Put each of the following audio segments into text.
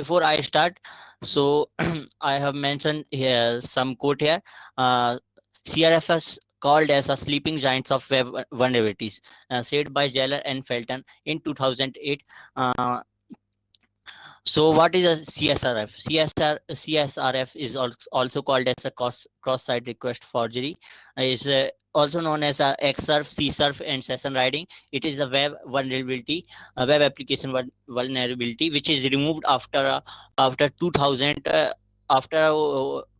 before I start, so I have mentioned here some quote here. CRFS called as a sleeping giants of web vulnerabilities, said by Zeller and Felton in 2008. So what is a CSRF? CSRF is also called as a cross-site request forgery. Is also known as a XSurf, CSurf, and session writing. It is a web vulnerability, a web application vulnerability, which is removed after 2000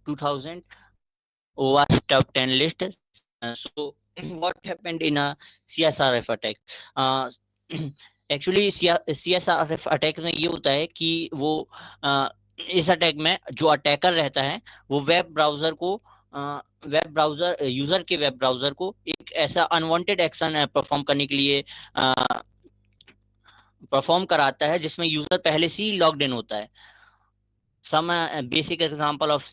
2000 OWASP top 10 list. So what happened in a CSRF attack? Uh, actually CSRF attack में ये होता है कि वो इस attack में जो attacker रहता है वो यूजर के वेब ब्राउजर को एक ऐसा अनवांटेड एक्शन परफॉर्म करने के लिए परफॉर्म कराता है जिसमें यूजर पहले से ही लॉग्ड इन होता है. Some basic example of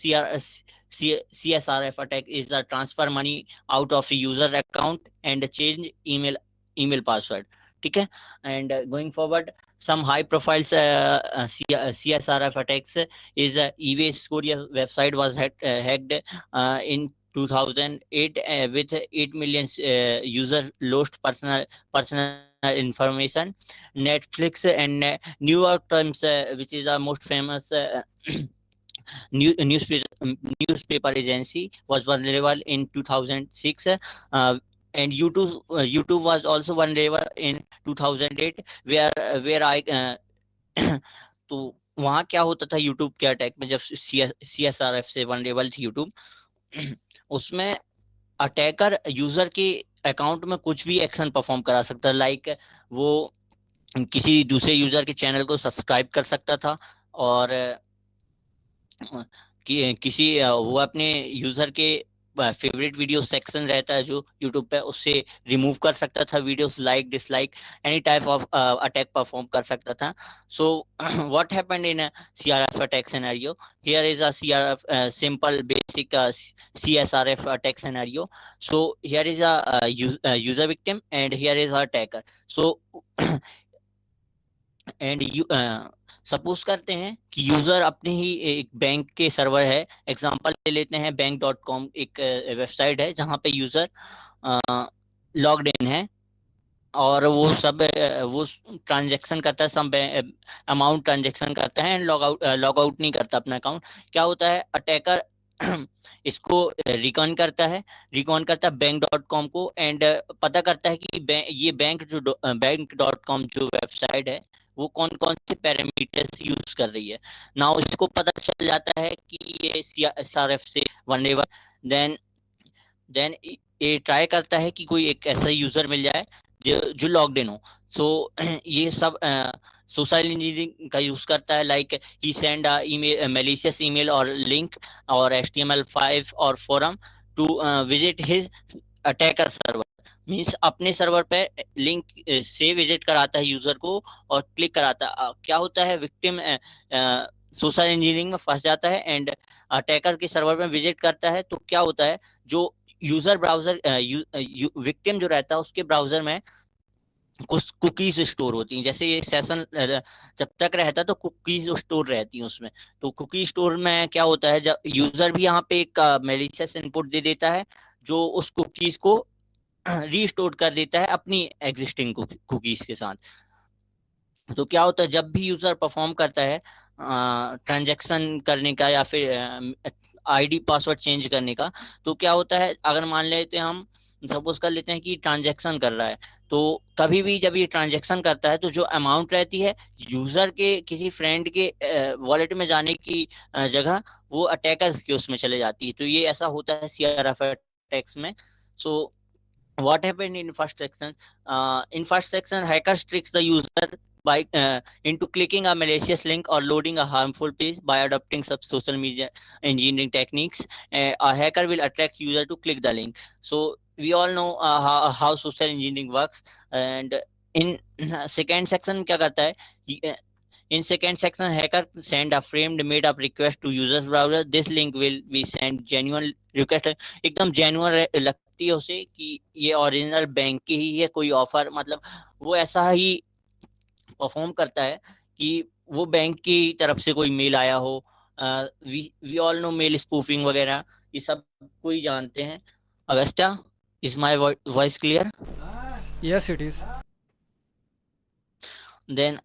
CSRF attack is the transfer money out of a user account and change email password. ठीक है. And going forward, some high profile CSRF attacks is eBay Korea website was hacked in 2008 with 8 million user lost personal information. Netflix and New York Times, which is the most famous newspaper agency, was vulnerable in 2006. And YouTube was also vulnerable in 2008, where I तो वहाँ क्या होता था YouTube के attack में, जब CSRF से vulnerable थी YouTube, उसमें अटैकर यूजर के अकाउंट में कुछ भी एक्शन परफॉर्म करा सकता है. लाइक वो किसी दूसरे यूजर के चैनल को सब्सक्राइब कर सकता था, और किसी वो अपने यूजर के फेवरेट वीडियो सेक्शन रहता है जो यूट्यूब पे, उससे रिमूव कर सकता था videos, like dislike any type of attack perform कर सकता था. So what happened in CRF attack scenario? Here is a CRF simple basic CSRF attack scenario. So here is a user victim and here is a attacker. So and suppose करते हैं कि user अपने ही एक bank के server है, example ले लेते हैं बैंक.com, एक वेबसाइट है जहां पे यूजर लॉग्ड इन है और वो ट्रांजैक्शन करता है, सम अमाउंट ट्रांजैक्शन करता है एंड लॉग आउट नहीं करता अपना अकाउंट. क्या होता है, अटैकर इसको रिकॉन करता है बैंक.com को, एंड पता करता है कि ये बैंक.com जो वेबसाइट है वो कौन कौन से पैरामीटर्स यूज कर रही है. नाउ इसको पता चल जाता है कि ये CSRF से vulnerable. देन ये ट्राई करता है कि कोई एक ऐसा यूजर मिल जाए जो लॉग्ड इन हो. सो ये सब सोशल इंजीनियरिंग का यूज करता है, like he send email, malicious email और लिंक और HTML5 और forum to visit his attacker server. Means अपने सर्वर पे लिंक से विजिट कराता है यूजर को और क्लिक कराता है. क्या होता है, विक्टिम सोशल इंजीनियरिंग में फंस जाता है एंड अटैकर के सर्वर में विजिट करता है. तो क्या होता है, जो यूजर ब्राउजर विक्टिम जो रहता है उसके ब्राउजर में कुछ कुकीज स्टोर होती हैं. जैसे ये सेशन जब तक रहता है तो कुकीज स्टोर रहती हैं उसमें. तो कुकी स्टोर में क्या होता है, जब यूजर भी यहाँ पे एक मैलिशियस इनपुट दे देता है जो उस कुकीज को रीस्टोर कर देता है अपनी एग्जिस्टिंग कुकीज के साथ. तो क्या होता है, जब भी यूजर परफॉर्म करता है ट्रांजैक्शन करने का या फिर आईडी पासवर्ड चेंज करने का, तो क्या होता है, अगर मान लेते हैं हम, सपोज कर लेते हैं कि ट्रांजैक्शन कर रहा है, तो कभी भी जब ये ट्रांजैक्शन करता है तो जो अमाउंट रहती है यूजर के किसी फ्रेंड के वॉलेट में जाने की जगह वो अटैकर्स के उसमें चले जाती है. तो ये ऐसा होता है CRF अटैक्स में. सो what happened in first section? In first section, hackers tricks the user by into clicking a malicious link or loading a harmful page by adopting some social media engineering techniques. A hacker will attract user to click the link. So we all know how social engineering works. And in second section क्या करता है, in second section, hacker send a framed made up request to user's browser. This link will be sent genuine request. एकदम genuine लगती है उसे कि ये original bank की ही है कोई ऑफर, मतलब वो ऐसा ही परफॉर्म करता है कि वो बैंक की तरफ से कोई मेल आया हो। We all know mail spoofing वगैरह, ये सब कोई जानते हैं। Augusta, is my voice clear? Yes, it is. Then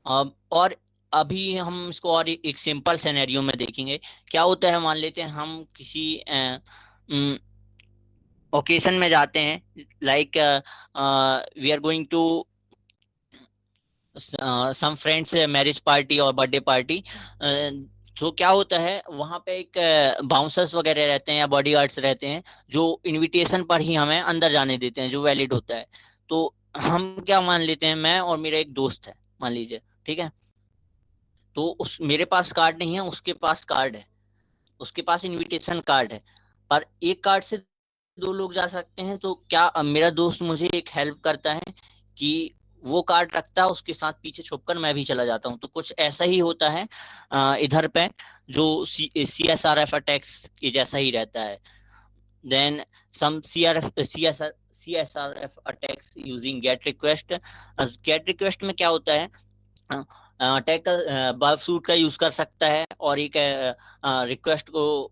और अभी हम इसको और एक सिंपल सिनेरियो में देखेंगे। क्या होता है, मान लेते हैं हम किसी ओकेशन में जाते हैं, like we are going to some friends marriage party और बर्थडे पार्टी। तो क्या होता है, वहां पे एक बाउंसर्स वगैरह रहते हैं या बॉडीगार्ड्स रहते हैं, जो इनविटेशन पर ही हमें अंदर जाने देते हैं, जो वैलिड होता है। तो हम क्या मान लेते हैं, मैं और मेरा एक दोस्त है, मान लीजिए, ठीक है। तो उस मेरे पास कार्ड नहीं है, उसके पास कार्ड है, उसके पास इनविटेशन कार्ड है। पर एक कार्ड से दो लोग जा सकते हैं। तो क्या मेरा दोस्त मुझे एक हेल्प करता है कि वो कार्ड रखता है, उसके साथ पीछे छुपकर मैं भी चला जाता हूँ। तो कुछ ऐसा ही होता है इधर पे, जो CSRF अटैक्स के जैसा ही रहता है। Then some CSRF attacks using gate request. Gate request में क्या होता है, अटैकर बल्ब सूट का यूज कर सकता है और एक रिक्वेस्ट को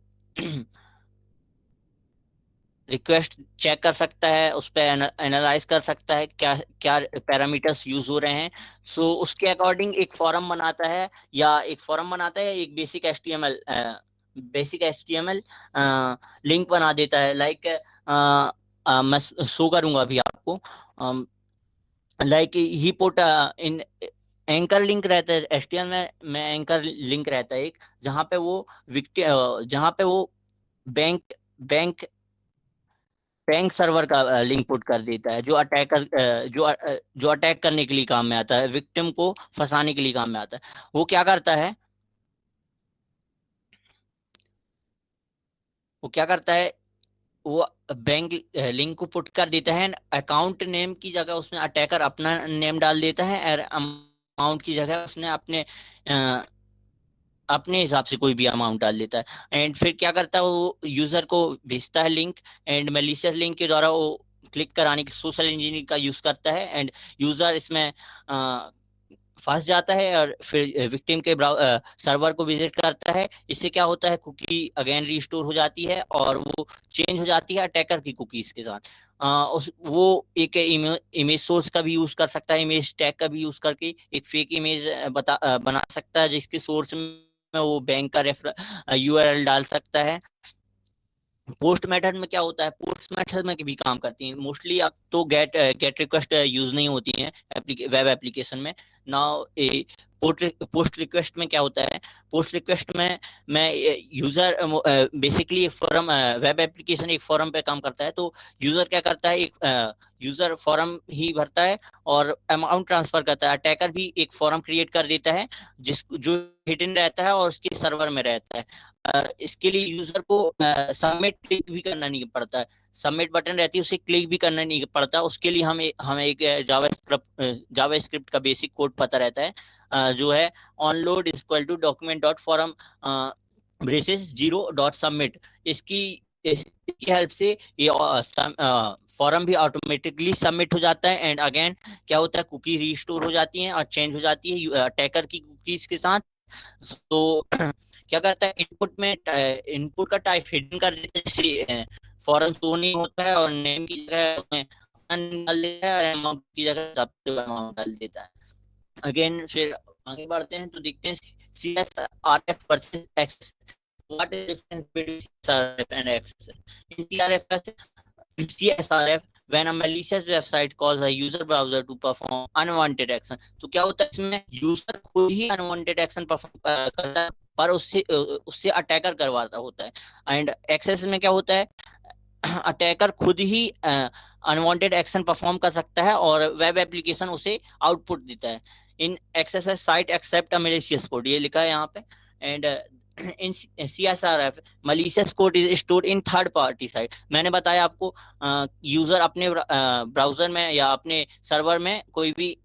रिक्वेस्ट चेक कर सकता है, उस पर एनालाइज कर सकता है क्या क्या पैरामीटर्स यूज हो रहे हैं। सो उसके अकॉर्डिंग एक फॉर्म बनाता है, या एक बेसिक एचटीएमएल लिंक बना देता है। लाइक मैं शो करूंगा अभी आपको। Like he put in anchor link रहता है एचटीएमएल में एंकर लिंक रहता है एक, जहाँ पे वो जहाँ पे वो बैंक बैंक बैंक सर्वर का लिंक पुट कर देता है, जो अटैक करने के लिए काम में आता है, विक्टिम को फंसाने के लिए काम में आता है। वो क्या करता है, वो क्या करता है वो बैंक लिंक को पुट कर देता है। अकाउंट नेम की जगह उसने अटैकर अपना नेम डाल देता है, और अमाउंट की जगह उसने अपने हिसाब से कोई भी अमाउंट डाल देता है। एंड फिर क्या करता है, वो यूजर को भेजता है लिंक, एंड मलिशियस लिंक के द्वारा वो क्लिक कराने की सोशल इंजीनियरिंग का यूज करता है। एंड यूजर इसमें फंस जाता है, और फिर विक्टिम के सर्वर को विजिट करता है। इससे क्या होता है, कुकी अगेन रिस्टोर हो जाती है, और वो चेंज हो जाती है अटैकर की कुकीज के साथ। उस वो एक इमेज सोर्स का भी यूज कर सकता है, इमेज टैग का भी यूज करके एक फेक इमेज बना सकता है, जिसके सोर्स में वो बैंक का रेफर यूआरएल डाल सकता है। पोस्ट मेथड में क्या होता है, पोस्ट मेथड में भी काम करती हैं मोस्टली। अब तो गेट रिक्वेस्ट यूज नहीं होती है वेब एप्लीकेशन में। नाउ पोस्ट रिक्वेस्ट में क्या होता है, पोस्ट रिक्वेस्ट में मैं यूजर बेसिकली एक फॉरम, वेब एप्लीकेशन एक फॉरम पे काम करता है। तो यूजर क्या करता है, एक यूजर फॉरम ही भरता है और अमाउंट ट्रांसफर करता है। अटैकर भी एक फॉरम क्रिएट कर देता है, जो हिडन रहता है और उसके सर्वर में रहता है। इसके लिए यूजर को सबमिट क्लिक भी करना नहीं पड़ता है, सबमिट बटन रहती है उसे क्लिक भी करना नहीं पड़ता। उसके लिए हमें एक जावास्क्रिप्ट का बेसिक कोड पता रहता है, जो है onload is equal to document dot form braces 0 dot submit. इसकी हेल्प से ये फॉर्म भी ऑटोमेटिकली सबमिट हो जाता है। एंड अगेन क्या होता है, कुकी रिस्टोर हो जाती है और चेंज हो जाती है अटैकर की कुकीज के साथ। तो क्या करता है, इनपुट का टाइप हिडन कर देता है, फॉरन शो नहीं होता है, और नेम की जगह उसमें डाल देता है, और अमाउंट की जगह सब अमाउंट डाल देता है। अगेन फिर आगे बढ़ते हैं तो देखते हैं CSRF versus XSS. What is difference between CSRF and XSS? In CSRF, when a malicious website calls a user browser to perform unwanted action, तो क्या होता है, इसमें यूजर खुद ही अनवांटेड एक्शन परफॉर्म करता है, पर उससे अटैकर करवाता होता है। एंड एक्सेस में क्या होता है, अटैकर खुद ही अनवांटेड एक्शन परफॉर्म कर सकता है, और वेब एप्लीकेशन उसे आउटपुट देता है। In XSS site accept a malicious code, ये लिखा है यहाँ पे। And in CSRF malicious code is stored in third party site। मैंने बताया आपको, यूजर अपने ब्राउजर में या अपने सर्वर में कोई भी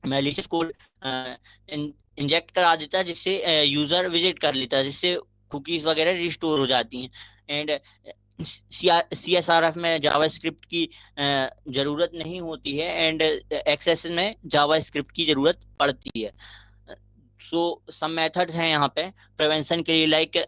malicious कोड इंजेक्ट करा देता है, जिससे यूजर विजिट कर लेता है, जिससे कुकीज वगैरह रिस्टोर हो जाती हैं। एंड CSRF में जावास्क्रिप्ट की जरूरत नहीं होती है, एंड एक्सेस में जावास्क्रिप्ट की जरूरत पड़ती है। सो सम मेथड्स हैं यहाँ पे प्रिवेंशन के लिए, लाइक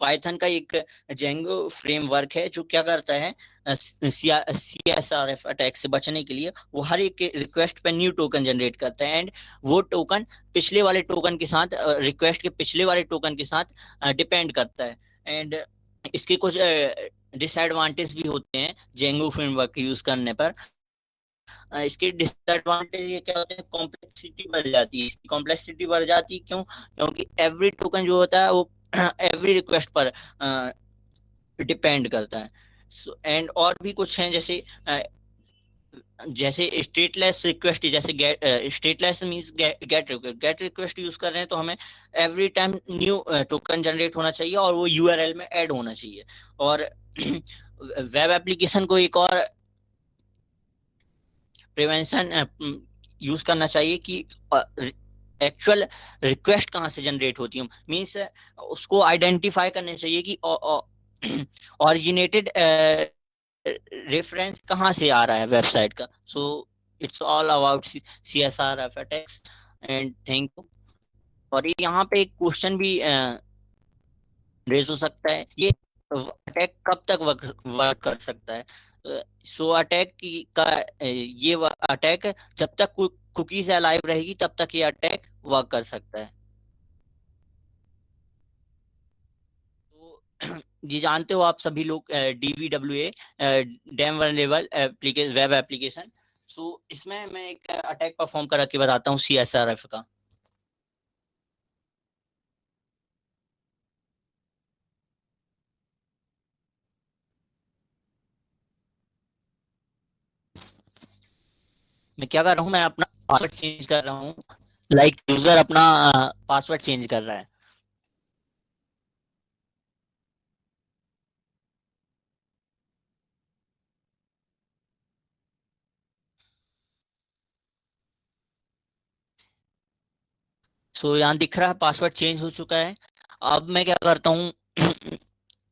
पाइथन का एक जेंगो फ्रेमवर्क है जो क्या करता है, CSRF अटैक से बचने के लिए वो हर एक रिक्वेस्ट पे न्यू टोकन जनरेट करता है, एंड वो टोकन पिछले वाले टोकन के साथ, रिक्वेस्ट के पिछले वाले टोकन के साथ डिपेंड करता है। एंड इसके कुछ डिसएडवांटेज भी होते हैं जेंगो फ्रेमवर्क यूज करने पर। इसके डिसएडवांटेज ये क्या होते हैं, कॉम्प्लेक्सिटी बढ़ जाती है। इसकी कॉम्प्लेक्सिटी बढ़ जाती है क्यों? क्योंकि एवरी टोकन जो होता है वो एवरी रिक्वेस्ट पर डिपेंड करता है। एंड और भी कुछ हैं, जैसे स्टेटलेस रिक्वेस्ट, जैसे stateless means gate request use कर रहे हैं तो हमें every time new token generate होना चाहिए और वो यूआरएल में ऐड होना चाहिए। और वेब एप्लीकेशन को एक और प्रिवेंशन यूज करना चाहिए कि एक्चुअल रिक्वेस्ट कहाँ से जनरेट होती है, मींस उसको आइडेंटिफाई करना चाहिए कि ओरिजिनेटेड रेफरेंस कहाँ से आ रहा है वेबसाइट का। So it's all about CSRF attacks, and thank you. और ये यहाँ पे एक क्वेश्चन भी रेज हो सकता है, ये अटैक कब तक वर्क कर सकता है? सो अटैक का ये अटैक जब तक कुकीज अलाइव रहेगी तब तक ये अटैक वर्क कर सकता है। तो ये जानते हो आप सभी लोग DVWA, damn vulnerable web application. So इसमें मैं एक अटैक परफॉर्म करा के बताता हूँ CSRF का। मैं क्या कर रहा हूँ, मैं अपना पासवर्ड चेंज कर रहा हूँ, लाइक यूजर अपना पासवर्ड चेंज कर रहा है। सो यहाँ दिख रहा है पासवर्ड चेंज हो चुका है। अब मैं क्या करता हूँ,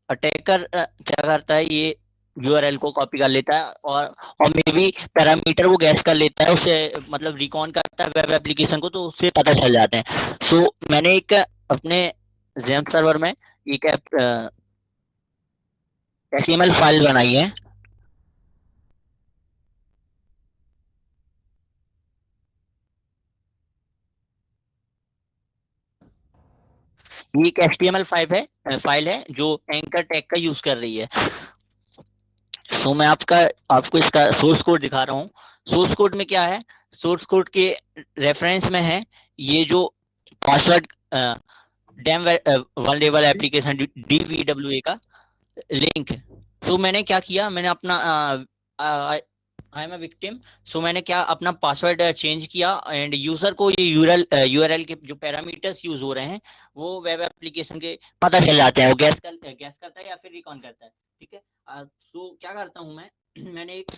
अटैकर क्या करता है, ये यूआरएल को कॉपी कर लेता है और मे बी पैरामीटर वो गैस कर लेता है, उसे मतलब रिकॉन करता है वेब एप्लीकेशन को, तो उससे पता चल जाते हैं। सो मैंने एक अपने जेम सर्वर में एक HTML फाइल बनाई है। ये एक HTML फाइल है जो एंकर टैग का यूज कर रही है। सो मैं आपको इसका सोर्स कोड दिखा रहा हूँ। सोर्स कोड में क्या है, सोर्स कोड के रेफरेंस में है ये जो password dam vulnerable application DVWA का लिंक। तो मैंने क्या किया, मैंने अपना आई एम अ विक्टिम। सो मैंने क्या अपना पासवर्ड चेंज किया, एंड यूजर को ये यूआरएल के जो पैरामीटर्स यूज हो रहे हैं वो वेब एप्लीकेशन के पता चल जाते हैं, वो गैस करता है या फिर रिकॉन करता है। ठीक है। सो क्या करता हूँ मैं मैंने एक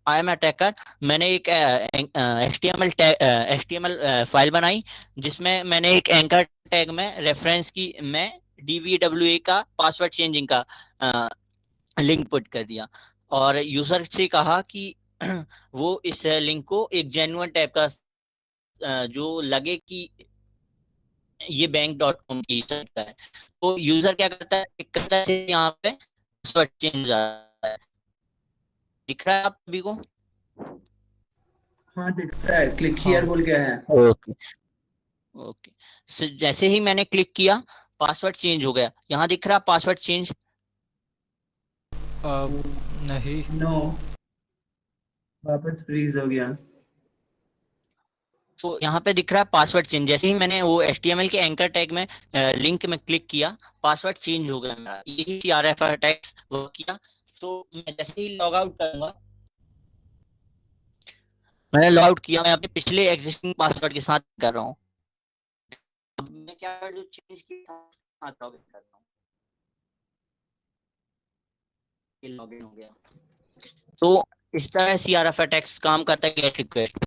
आई एम अटैकर, मैंने एक HTML फाइल बनाई जिसमें मैंने एक एंकर टैग में रेफरेंस की मैं DVWA का पासवर्ड चेंजिंग का लिंक पुट कर दिया, और यूजर से कहा कि वो इस लिंक को एक जेन्युइन टाइप का जो लगे कि ये बैंक.com की साइट का है, तो यूजर क्या करता है, क्लिक करता है, यहाँ पे पासवर्ड चेंज हो जाता है। दिख रहा है आप सभी को? हाँ दिखता है, क्लिक हाँ हियर बोल के है। Okay okay. जैसे ही मैंने क्लिक किया पासवर्ड चेंज हो गया, यहाँ दिख रहा पासवर्ड चेंज। नहीं। नो, वापस फ्रीज हो गया। तो यहाँ पे दिख रहा है पासवर्ड चेंज। जैसे ही मैंने वो HTML के एंकर टैग में लिंक में क्लिक किया पासवर्ड चेंज हो गया मेरा। यही CRF अटैक्स वर्क किया। तो मैं जैसे ही लॉग आउट करूंगा, मैंने लॉग आउट किया, मैं अपने पिछले एग्जिस्टिंग पासवर्ड के साथ कर रहा हूँ। अब मैं क्या जो चेंज किया लॉग इन कर रहा हूँ, ये लॉग इन हो गया। तो इस तरह CRF अटैक्स काम करता है गेट रिक्वेस्ट।